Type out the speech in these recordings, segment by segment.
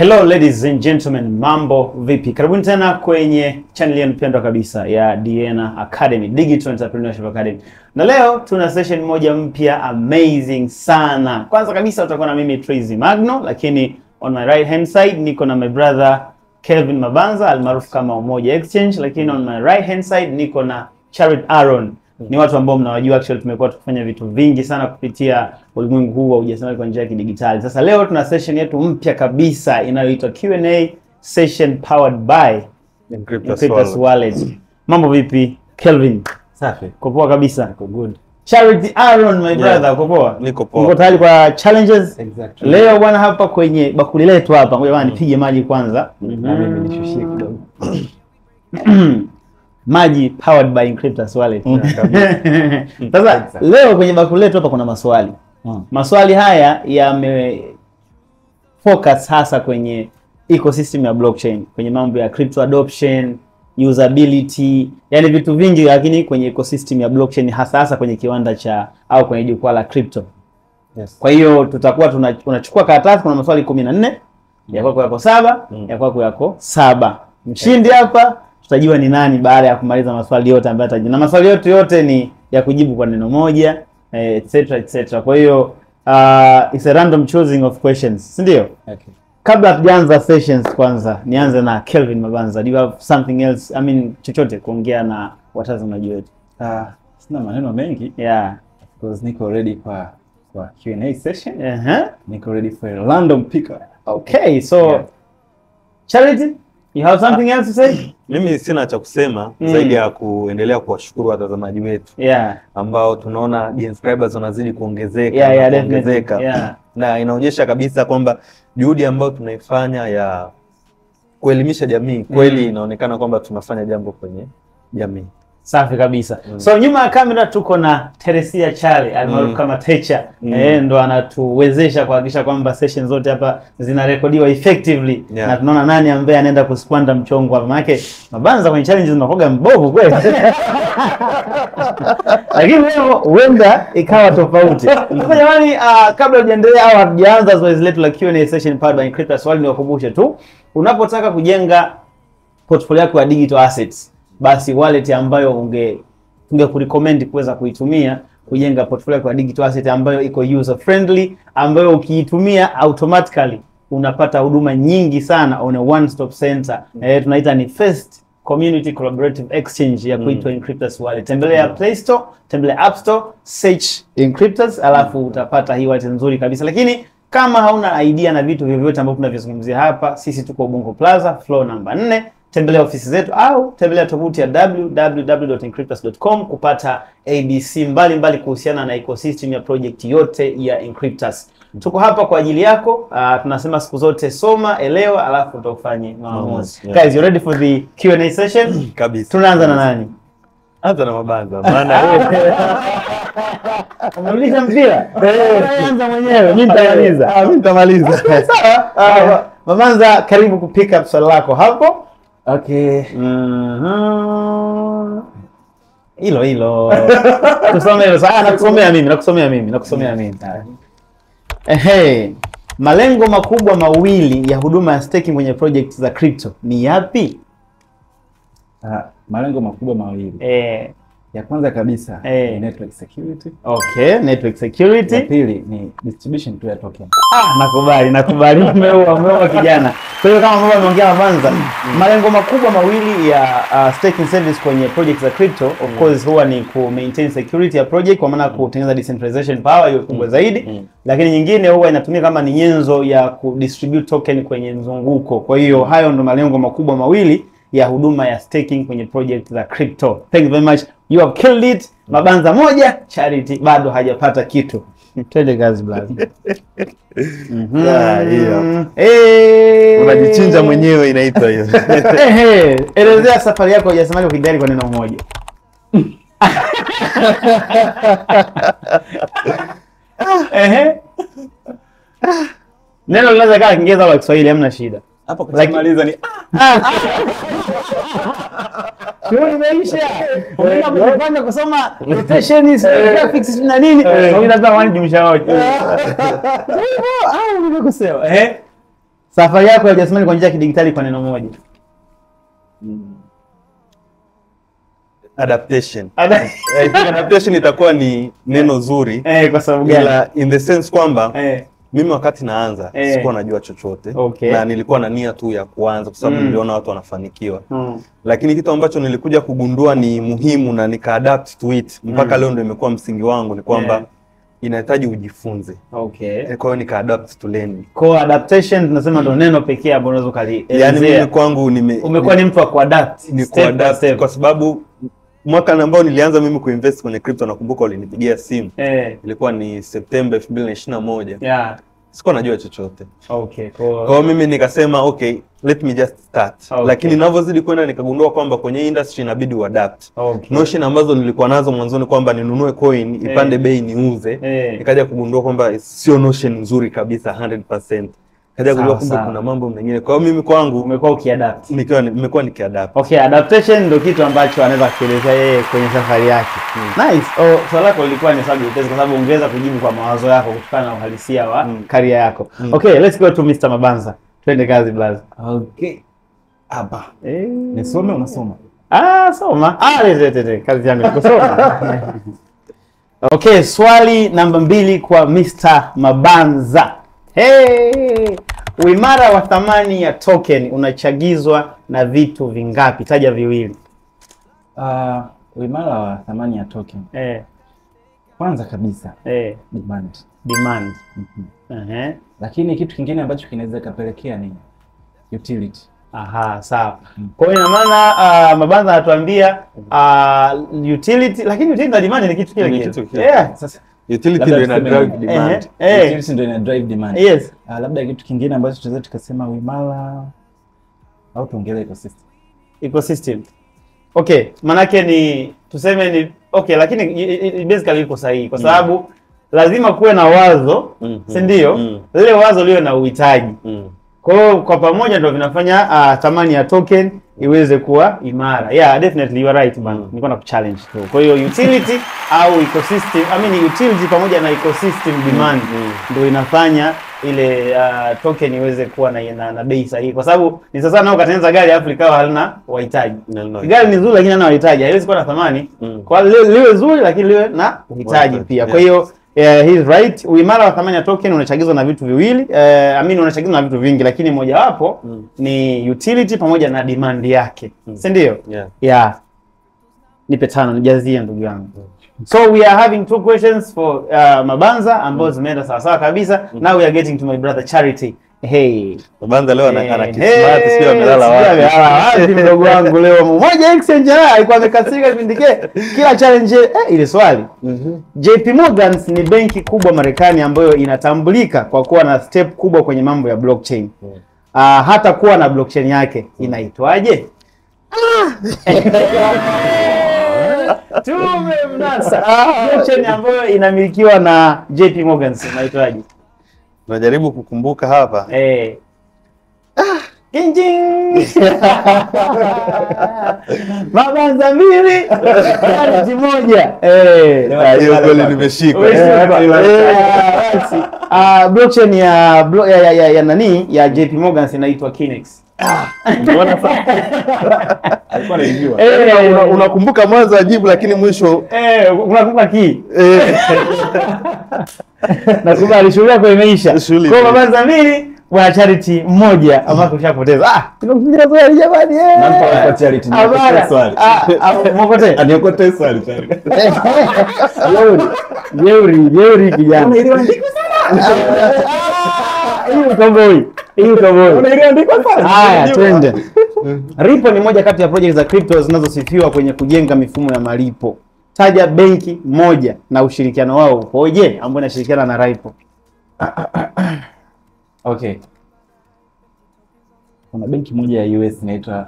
Hello ladies and gentlemen, mambo vipi? Karibuni tena kwenye channel yenu pendwa kabisa ya Diena Academy, Digital Entrepreneurship Academy. Na leo tuna session moja mpya amazing sana. Kwanza kabisa utakuwa na mimi Tracy Magno, lakini on my right hand side niko na my brother Kelvin Mabanza almaarufu kama Umoja Exchange, lakini on my right hand side niko na Charity Aaron. Ni watu ambao mnawajua, actually tumekuwa tukifanya vitu vingi sana kupitia ulimwengu huu wa ujasiriamali kwa njia ya kidijitali. Sasa leo tuna session yetu mpya kabisa inayoitwa Q&A session powered by Inkryptus Wallet. Mambo vipi Kelvin? Safi. Uko poa kabisa? Uko good. Charity Aaron my brother, uko poa? Niko poa. Uko tayari kwa challenges? Exactly. Leo bwana hapa kwenye bakuli letu hapa, ngoja bwana nipige maji kwanza. Na mimi nishushie kidogo. Maji powered by Inkryptus Wallet. Sasa leo kwenye bakuli letu hapa kuna maswali. Maswali haya yame focus hasa kwenye ecosystem ya blockchain, kwenye mambo ya crypto adoption, usability, yani vitu vingi, lakini kwenye ecosystem ya blockchain hasa kwenye kiwanda cha au kwenye jukwaa la crypto. Yes. Kwa hiyo tutakuwa tunachukua karatasi, kuna maswali 14, ya kwako yako 7, ya kwako yako 7. Mshindi hapa tutajua ni nani baada ya kumaliza maswali yote ambayo atajibu. Na maswali yote ni ya kujibu kwa neno moja, etc. Kwa hiyo it's a random choosing of questions, si ndio? Okay. Kabla tujaanza sessions, kwanza nianze na Kelvin Mabanza. Do you have something else, I mean chochote kuongea na watazamaji wetu? Sina maneno mengi. Yeah. Because niko ready kwa Q&A session. Niko ready for a random picker. Okay, so yeah. Charity, you have something else to say? Mimi sina cha kusema zaidi ya kuendelea kuwashukuru watazamaji wetu ambao tunaona subscribers wanazidi kuongezeka na inaonyesha kabisa kwamba juhudi ambayo tunaifanya ya kuelimisha jamii kweli inaonekana kwamba tunafanya jambo kwenye jamii. Safi kabisa. So nyuma ya kamera tuko na Teresia Chale almaarufu kama Techa. Ndo anatuwezesha kuhakikisha kwamba session zote hapa zinarekodiwa effectively. Na tunaona nani ambaye anaenda kuskwanda mchongo hapa. Maana Mabanza kwenye challenges zinakoga mbovu kweli. Lakini leo huenda ikawa tofauti. Kwa jamani, kabla hujaendelea au hatujaanza zoezi letu la Q&A session powered by Inkryptus Wallet, niwakumbushe tu, unapotaka kujenga portfolio yako ya digital assets, basi wallet ambayo tungekurecommend kuweza kuitumia kujenga portfolio kwa digital asset ambayo iko user friendly, ambayo ukiitumia automatically unapata huduma nyingi sana on a one stop center. Tunaita ni first community collaborative exchange ya kuitwa Inkryptus Wallet. Tembelea Play Store, tembelea App Store, search Inkryptus, alafu utapata hii wallet nzuri kabisa. Lakini kama hauna idea na vitu vyovyote ambavyo tunavizungumzia hapa, sisi tuko Ubungo Plaza, floor number 4. Tembelea ofisi zetu au tembelea tovuti ya www.inkryptus.com kupata ABC mbalimbali kuhusiana na ecosystem ya project yote ya Inkryptus. Tuko hapa kwa ajili yako. Tunasema siku zote soma, elewa, alafu utafanye maamuzi. Guys, you ready for the Q&A session? Kabisa. Tunaanza na nani? Anza na Mabanza. Maana unauliza mpira. Anza mwenyewe, mimi nitamaliza. Mimi nitamaliza. Sawa. Mabanza, karibu kupick up swali lako hapo. Okay. Hilo. Tusome hilo. Nakusomea mimi. Malengo makubwa mawili ya huduma ya staking kwenye project za crypto ni yapi? Malengo makubwa mawili. Ya kwanza kabisa ni network security. Okay, network security. Ya pili ni distribution tu ya token. Nakubali. Umeua kijana. Kwa hiyo kama ambavyo ameongea Mabanza, malengo makubwa mawili ya staking service kwenye project za crypto of course huwa ni ku maintain security ya project, kwa maana kutengeneza decentralization power hiyo kubwa zaidi. Lakini nyingine huwa inatumika kama ni nyenzo ya ku distribute token kwenye mzunguko. Kwa hiyo hayo ndo malengo makubwa mawili ya huduma ya staking kwenye project za crypto. Thank you very much. You have killed it. Mabanza moja, Charity bado hajapata kitu. Twende kazi blaza. Unajichinja mwenyewe inaitwa hiyo. Elezea safari yako ya ujasiriamali kwa kidari kwa neno moja. Neno linaweza kaa Kiingereza au Kiswahili, hamna shida. Hapo kumaliza ni Shughuli imeisha. Unaenda kufanya kusoma rotations, graphics na nini? Au unataka wani jumlisha wote. Hivyo au nimekosea? Safari yako ya ujasiriamali kwa njia ya kidigitali kwa neno moja. Adaptation. Adaptation itakuwa ni neno zuri. Kwa sababu gani? In the sense kwamba mimi wakati naanza sikuwa najua chochote. Na nilikuwa na nia tu ya kuanza kwa sababu niliona watu wanafanikiwa. Lakini kitu ambacho nilikuja kugundua ni muhimu na nika-adapt to it mpaka leo ndio imekuwa msingi wangu ni kwamba inahitaji ujifunze. Kwa hiyo nika-adapt to learning. Kwa adaptation tunasema ndio neno pekee ambalo unaweza kalielezea. Yaani mimi kwangu umekuwa ni mtu wa kuadapt. Ni kuadapt kwa sababu mwaka ambao nilianza mimi kuinvest kwenye crypto nakumbuka ulinipigia simu. Ilikuwa ni September 2021. Sikuwa najua chochote. Kwa mimi nikasema let me just start. Lakini ninavyozidi kwenda nikagundua kwamba kwenye industry inabidi uadapt. Notion ambazo nilikuwa nazo mwanzoni kwamba ninunue coin ipande bei niuze, nikaja kugundua kwamba sio notion nzuri kabisa 100%. Kaja kujua kumbe kuna mambo mengine. Kwa hiyo mimi kwangu umekuwa ukiadapt. Nimekuwa nikiadapt. Adaptation ndio kitu ambacho anaweza kuelezea yeye kwenye safari yake. Nice. Swali lako lilikuwa ni sababu kwa sababu ongeza kujibu kwa mawazo yako kutokana na uhalisia wa career yako. Let's go to Mr. Mabanza. Twende kazi blaza. Hapa. Nisome unasoma? Soma. Lete kazi yangu ni kusoma. Swali namba 2 kwa Mr. Mabanza. Uimara wa thamani ya token unachagizwa na vitu vingapi? Taja viwili. Uimara wa thamani ya token. Kwanza kabisa demand. Lakini kitu kingine ambacho kinaweza kapelekea ni utility. Sawa. Kwa hiyo ina maana Mabanza anatuambia utility, lakini utility na demand ni kitu kile kile. Sasa utility ndio ina drive demand. Utility ndio ina drive demand. Yes. Labda kitu kingine ambacho tunaweza tukasema uimara au tuongelee ecosystem. Manake ni tuseme ni lakini basically iko sahihi kwa sababu lazima kuwe na wazo, si ndio? Lile wazo liwe na uhitaji. Kwa hiyo kwa pamoja ndio vinafanya thamani ya token iweze kuwa imara. Definitely you are right man. Nilikuwa na kuchallenge tu. Kwa hiyo utility au ecosystem, utility pamoja na ecosystem demand ndio inafanya ile token iweze kuwa na bei sahihi. Kwa sababu ni sasa nao katengeneza gari alafu likawa halina wahitaji. Gari ni nzuri lakini hana wahitaji. Haiwezi kuwa na thamani. Kwa liwe zuri lakini liwe na uhitaji pia. Kwa hiyo he's right. Uimara wa thamani ya token unachagizwa na vitu viwili. Unachagizwa na vitu vingi lakini moja wapo ni utility pamoja na demand yake. Si ndio? Nipe 5 nijazie ndugu yangu. So we are having 2 questions for Mabanza ambazo zimeenda sawa sawa kabisa. Now we are getting to my brother Charity. Mabanza leo ana kismart sio amelala wapi? Mdogo wangu leo mmoja exchange alikuwa amekasirika kipindi kila challenge ile swali. JP Morgan ni benki kubwa Marekani ambayo inatambulika kwa kuwa na step kubwa kwenye mambo ya blockchain. Hata kuwa na blockchain yake inaitwaje? Tumemnasa. Blockchain ambayo inamilikiwa na JP Morgan inaitwaje? Najaribu kukumbuka hapa. Kinjing. Mabanza 2, Charity 1. Hiyo kweli nimeshika. Blockchain ya nani ya JP Morgan inaitwa Kinex. Unaona sasa? Alikuwa anajua. Unakumbuka mwanzo ajibu lakini mwisho unakumbuka na alishuhudia kwa imeisha. Kwa Mabanza 2 bwana Charity 1 ambako ushapoteza. Tunakuja swali jamani. Nampa kwa Charity ni swali. Mwokote. Aniokote swali Charity. Jeuri kijana. Iliandikwa sana. Hiyo toboy. Iliandikwa sana. Haya twende. Ripple ni moja kati ya project za crypto zinazosifiwa kwenye kujenga mifumo ya malipo. Taja benki moja na ushirikiano wao upoje ambao inashirikiana na Ripple. Kuna benki moja ya US inaitwa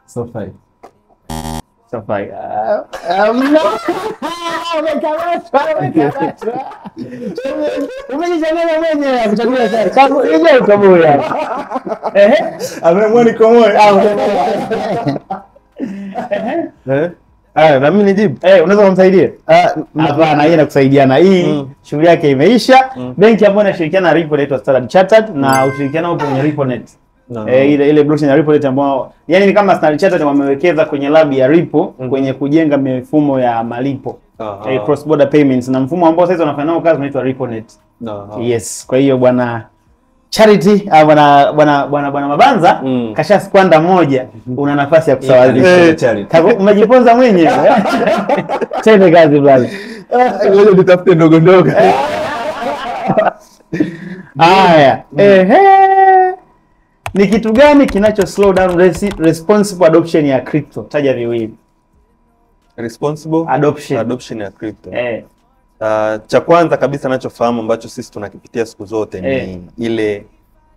SoFi. Umejishangaza mwenyewe kuchagua sasa. Kama unajua ukaboya. Amemwoni komoe. Na mimi nijibu. Unaweza kumsaidia? Hapana, hii inakusaidiana. Hii shughuli yake imeisha. Benki ambayo inashirikiana na Ripple inaitwa Standard Chartered na ushirikiano upo kwenye RippleNet. Ile blockchain ya RippleNet ambao yani ni kama Standard Chartered wamewekeza kwenye lab ya Ripple kwenye kujenga mifumo ya malipo. Cross border payments na mfumo ambao sasa wanafanya nao kazi unaitwa RippleNet. Yes, kwa hiyo bwana Charity bwana Mabanza kasha skwanda moja, una nafasi ya kusawazisha. Umejiponza mwenyewe. Tende kazi bwana. Ngoja nitafute ndogo ndogo. Haya. Ni kitu gani kinacho slow down responsible adoption ya crypto? Taja viwili. Responsible adoption ya crypto. Cha kwanza kabisa ninachofahamu ambacho sisi tunakipitia siku zote ni ile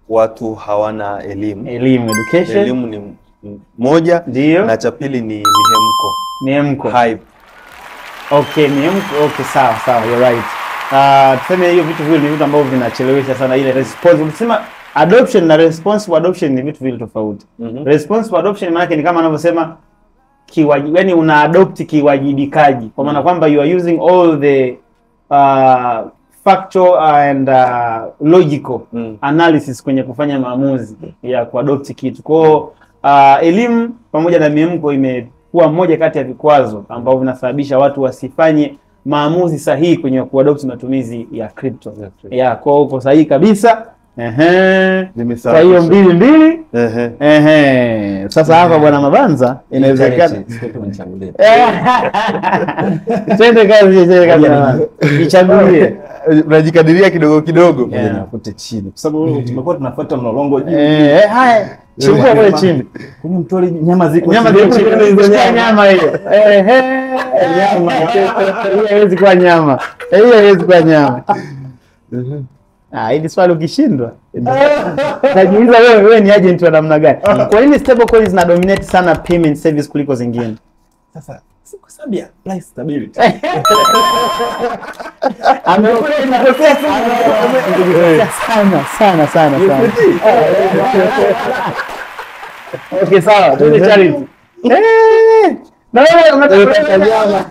watu hawana elimu. Education. Elimu ni moja. Dio. Na cha pili ni mihemko. Hype. Okay, mihemko. Okay, sawa, you're right. Tuseme hiyo vitu vile ni vitu ambavyo vinachelewesha sana ile responsible. Unasema adoption na responsible adoption ni vitu vile tofauti. Responsible adoption maana yake ni kama anavyosema yani una adopt kiwajibikaji. Kwa maana kwamba you are using all the factual and logical analysis kwenye kufanya maamuzi ya kuadopt kitu. Kwa elimu pamoja na mihemko imekuwa moja kati ya vikwazo ambavyo vinasababisha watu wasifanye maamuzi sahihi kwenye kuadopt matumizi ya crypto. Kwa uko sahihi kabisa. Kwa hiyo mbili. Sasa hapa bwana Mabanza inawezekana. Twende kazi. Nichagulie. Unajikadiria kidogo kidogo. Nakute chini. Kwa sababu tumekuwa tunafuata mlolongo juu. Haya. Chukua kule chini. Kwenye mtoli nyama ziko chini. Nyama hiyo. Nyama. Hiyo haiwezi kuwa nyama. Hili swali ukishindwa najiuliza wewe ni agent wa namna gani? Kwa nini stable coins zina dominate sana payment service kuliko zingine? Sasa kwa sababu ya price stability. Sana. Okay, sawa. Tuende Charity. Na wewe unatafuta nyama.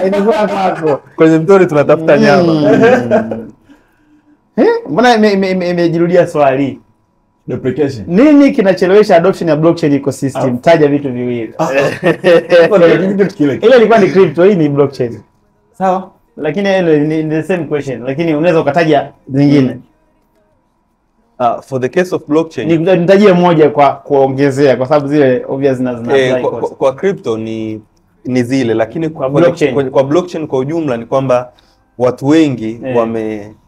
Inakuwa hapo. Kwenye mtori tunatafuta nyama. Mbona imejirudia swali? Deprecation. Nini kinachelewesha adoption ya blockchain ecosystem? Taja vitu viwili. Ile ilikuwa ni crypto, hii ni blockchain. Sawa. Lakini ile ni the same question, lakini unaweza ukataja zingine. For the case of blockchain, nitajie moja kwa kuongezea kwa sababu zile obvious zina kwa crypto ni zile, lakini kwa blockchain kwa ujumla ni kwamba watu wengi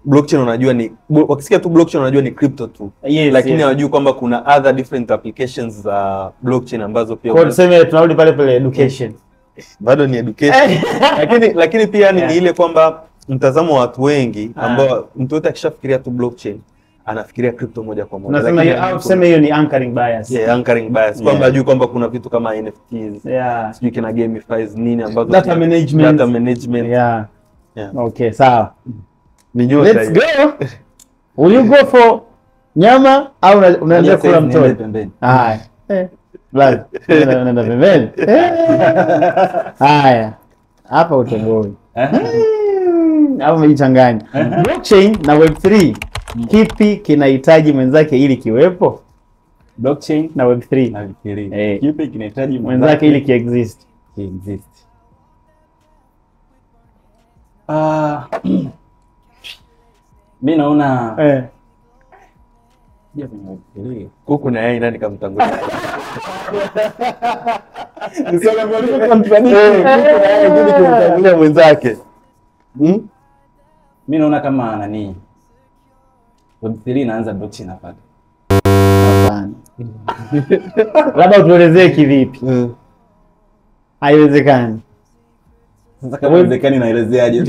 blockchain wanajua ni wakisikia tu blockchain wanajua ni crypto tu. Lakini hawajui kwamba kuna other different applications za blockchain ambazo pia kwa tuseme tunarudi pale education. Bado ni education. lakini pia ni ile kwamba mtazamo wa watu wengi ambao mtu yote akishafikiria tu blockchain anafikiria crypto moja kwa moja. Unasema hiyo au tuseme hiyo ni anchoring bias. Anchoring bias. Kwamba hajui kwamba kuna vitu kama NFTs. Sijui kina gamifies nini ambazo data management. Okay, sawa. Let's go. Will you go for nyama au unaenda kula mtoi? Haya. Black. Unaenda pembeni. Haya. Hapa utoboi. Hapo umejichanganya. Blockchain na Web3 kipi kinahitaji mwenzake ili kiwepo? Blockchain na Web3. Kipi kinahitaji mwenzake ili kiexist? Mimi naona kuku na yai nani kamtangulia? Nisema mwalimu kumtangulia mwenzake. Mimi naona kama nani Web3 inaanza blockchain hapa. Hapana. Labda utuelezee kivipi? Haiwezekani. Sasa kama haiwezekani naelezeaje?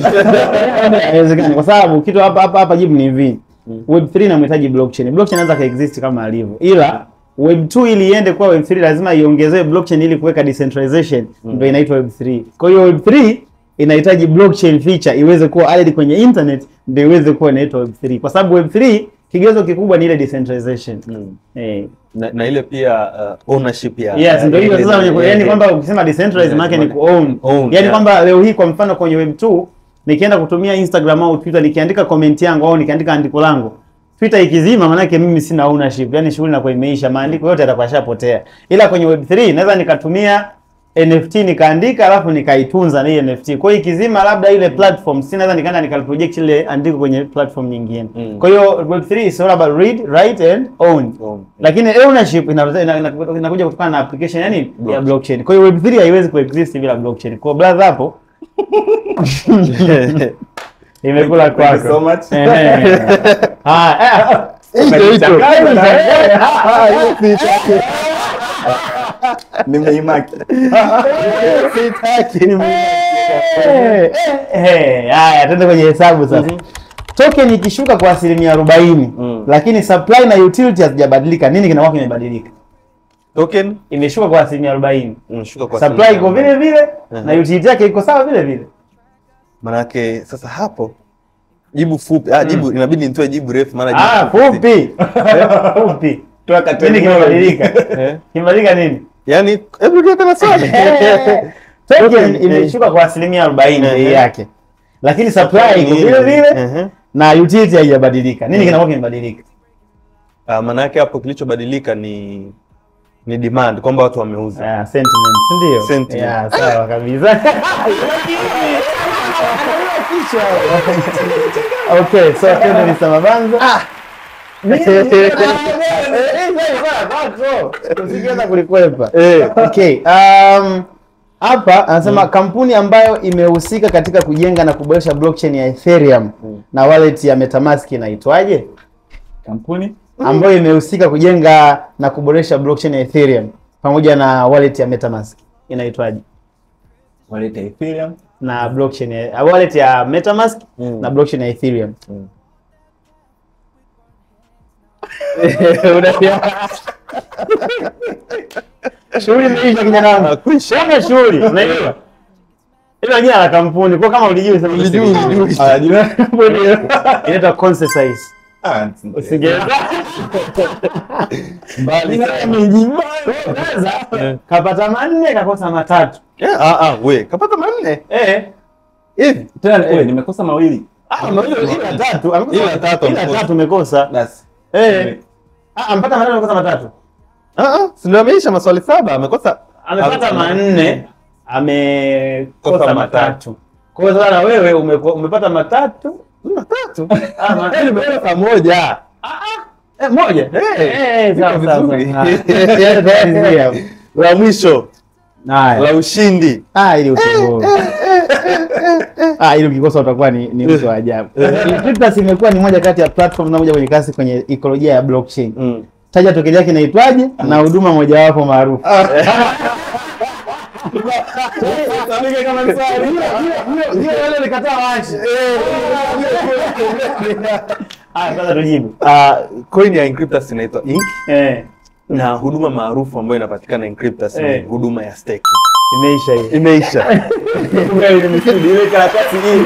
Haiwezekani kwa sababu kitu hapa jibu ni hivi. Web3 inahitaji blockchain. Blockchain inaweza kaexist kama alivyo. Ila Web2 ili iende kwa Web3 lazima iongezewe blockchain ili kuweka decentralization, ndio inaitwa Web3. Kwa hiyo Web3 inahitaji blockchain feature iweze kuwa added kwenye internet ndio iweze kuwa inaitwa Web3. Kwa sababu Web3 kigezo kikubwa ni ile decentralization. Na ile pia ownership ya. Yes, ndio hiyo sasa, yani kwamba ukisema decentralized maana ni ku-own. Yani kwamba leo hii kwa mfano kwenye web 2 nikienda kutumia Instagram au Twitter nikiandika comment yangu au nikiandika andiko langu, Twitter ikizima maana yake mimi sina ownership. Yani shughuli inakuwa imeisha, maandiko yote yatakuwa yashapotea. Ila kwenye web 3 naweza nikatumia NFT nikaandika alafu nikaitunza na ile NFT. Kwa hiyo ikizima labda ile platform, si naweza nikaenda nikaliproject ile andiko kwenye platform nyingine. Kwa hiyo web3 is all about read, write and own. Lakini ownership inakuja kutokana na application yani ya blockchain. Kwa hiyo web3 haiwezi kuexist bila blockchain. Kwa brother hapo imekula kwako. Thank you so much. Nimeimaki. Sitaki haya, twende kwenye hesabu sasa. Token ikishuka kwa 40%, lakini supply na utility hazijabadilika, nini kinakuwa kimebadilika? Token imeshuka kwa 40%. Imeshuka kwa supply iko vile vile na utility yake iko sawa vile vile. Manake sasa hapo jibu fupi, jibu inabidi nitoe jibu refu maana jibu fupi. Fupi. Toa kateni kimebadilika. Kimebadilika nini? Yaani hebu tuwe tena swali. Token imeshuka kwa 40% yake. Lakini supply iko vile vile na utility haijabadilika. Nini kinakuwa kimebadilika? Maana yake hapo kilichobadilika ni demand, kwamba watu wameuza. Sentiment, ndio. Sentiment. Sawa kabisa. Okay, so tena ni Samabanza. Tusikiza kulikwepa. Okay. Hapa anasema kampuni ambayo imehusika katika kujenga na kuboresha blockchain ya Ethereum na wallet ya MetaMask inaitwaje? Kampuni ambayo imehusika kujenga na kuboresha blockchain ya Ethereum pamoja na wallet ya MetaMask inaitwaje? Wallet ya Ethereum na blockchain ya wallet ya MetaMask na blockchain ya Ethereum. Shughuli imeisha kijana wangu. Kwisha shughuli. Unaelewa? Ile jina la kampuni kwa kama ulijui sema ulijui. Jina kampuni inaitwa Consensys. Usigeza. Mbali sana. Kapata 4 kakosa 3. We, kapata 4. Hivi tena nimekosa 2. Ila 3 umekosa. Basi. Mpaka 4 umekosa 3. Si ndio ameisha maswali 7, amekosa amepata 4, amekosa 3. Kwa hiyo sasa wewe umepata 3. Nimekosa 1. Moja. Sawa. La mwisho. La ushindi. Ili utoboe. Ili ukikosa utakuwa ni mtu wa ajabu. Cryptos imekuwa ni moja kati ya platform moja kwenye kasi kwenye ekolojia ya blockchain. Taja token yake inaitwaje na huduma moja wapo maarufu. Samike kama swali. Hiyo wale nikataa waache. Sasa tujibu. Coin ya Encryptus inaitwa Ink. Na huduma maarufu ambayo inapatikana Encryptus ni huduma ya staking. Imeisha hiyo. Imeisha. Wewe nimesudi ile karatasi hii.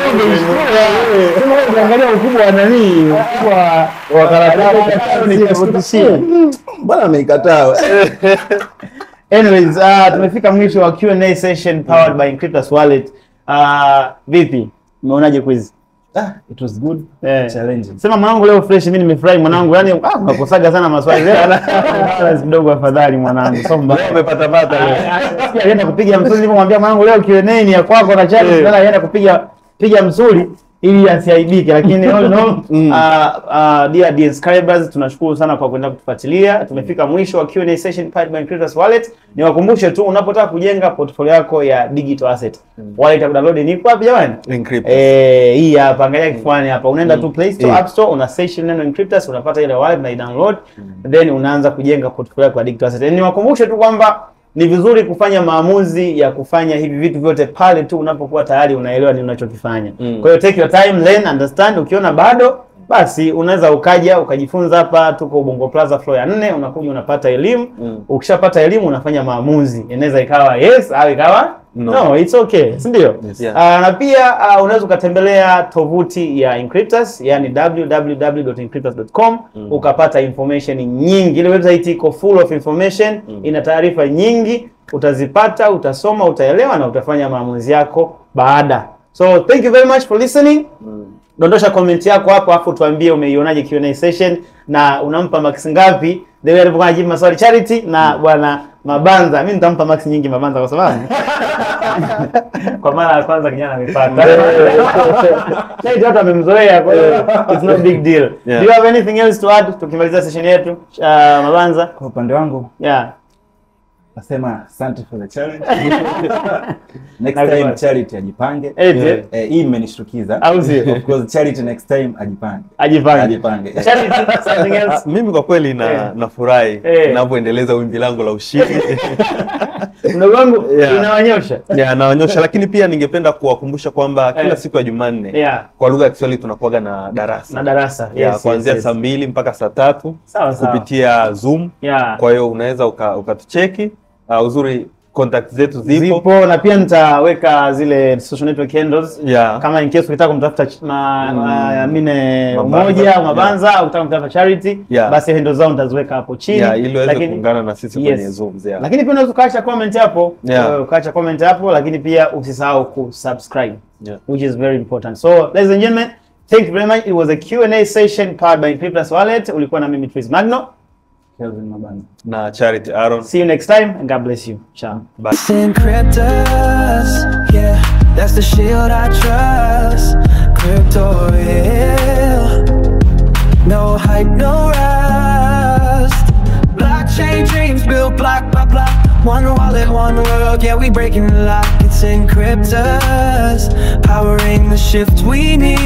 Unaangalia ukubwa wa nani? Ukubwa wa karatasi ni kufundishia. Bwana ameikataa. Anyways, tumefika mwisho wa Q&A session powered by Encryptus Wallet. Vipi? Umeonaje quiz? It was good. Challenging. Sema mwanangu leo fresh, mimi nimefurahi mwanangu. Yaani unakosaga sana maswali leo. Balance kidogo afadhali mwanangu. Somba. Leo umepata leo. Alienda kupiga msuli nilipomwambia mwanangu leo Q&A ni ya kwako na challenge, na alienda kupiga msuli ili asiaibike, lakini dear subscribers, tunashukuru sana kwa kwenda kutufuatilia. Tumefika mwisho wa Q&A session powered by Encryptus Wallet. Niwakumbushe tu, unapotaka kujenga portfolio yako ya digital asset, wallet ya download ni wapi jamani? Encryptus. Hii hapa, angalia kifuani hapa. Unaenda tu Play Store, App Store, una search neno Encryptus, unapata ile wallet na download, then unaanza kujenga portfolio yako ya digital asset. Niwakumbushe tu kwamba ni vizuri kufanya maamuzi ya kufanya hivi vitu vyote pale tu unapokuwa tayari unaelewa nini unachokifanya. Kwa hiyo take your time, learn, understand. Ukiona bado basi unaweza ukaja ukajifunza hapa. Tuko Ubongo Plaza floor ya 4, unakuja unapata elimu. Ukishapata elimu unafanya maamuzi, inaweza ikawa yes au ikawa no, it's okay, si ndio? Yes. Yeah. Na pia unaweza ukatembelea tovuti ya Encryptus, yani www.encryptus.com, ukapata information nyingi. Ile website iko full of information, ina taarifa nyingi, utazipata, utasoma, utaelewa na utafanya maamuzi yako baada. So thank you very much for listening. Dondosha comment yako hapo afu tuambie umeionaje Q&A session na unampa max ngapi. Dewe alipokuwa anajibu maswali Charity na bwana Mabanza. Mimi nitampa max nyingi Mabanza kwa sababu kwa mara ya kwanza kijana amepata. Charity watu wamemzoea, kwa hiyo it's not big deal. Do you have anything else to add tukimaliza session yetu Mabanza? Kwa upande wangu nasema asante for the challenge. Next time Charity ajipange. Hii imenishtukiza. Of course Charity next time ajipange. Charity, something else? Mimi kwa kweli nafurahi ninapoendeleza wimbi langu la ushindi. Ndugu wangu inawanyosha. Nawanyosha, lakini pia ningependa kuwakumbusha kwamba kila siku ya Jumanne kwa lugha ya Kiswahili tunakuwa na darasa. Kuanzia saa 2 mpaka saa 3 kupitia Zoom. Kwa hiyo unaweza ukatucheki. Uzuri contact zetu zipo na pia nitaweka zile social network handles kama in case ukitaka kumtafuta Umoja au Mabanza au ukitaka kumtafuta Charity, basi handles zao nitaziweka hapo chini ili uweze kuungana na sisi kwenye Zoom. Lakini pia unaweza ukaacha comment hapo, lakini pia usisahau kusubscribe, which is very important. So ladies and gentlemen, thank you very much. It was a Q&A session powered by Encryptus Wallet. Ulikuwa na mimi Tris Magno, Kelvin Mabanza na Charity Aaron. See you next time and God bless you. Ciao. Bye. Encryptus, yeah, that's the shield I trust. Crypto real, no hype, no rust. Blockchain dreams built block by block. One wallet, one world, yeah, we breaking the lock. It's Encryptus, powering the shift we need.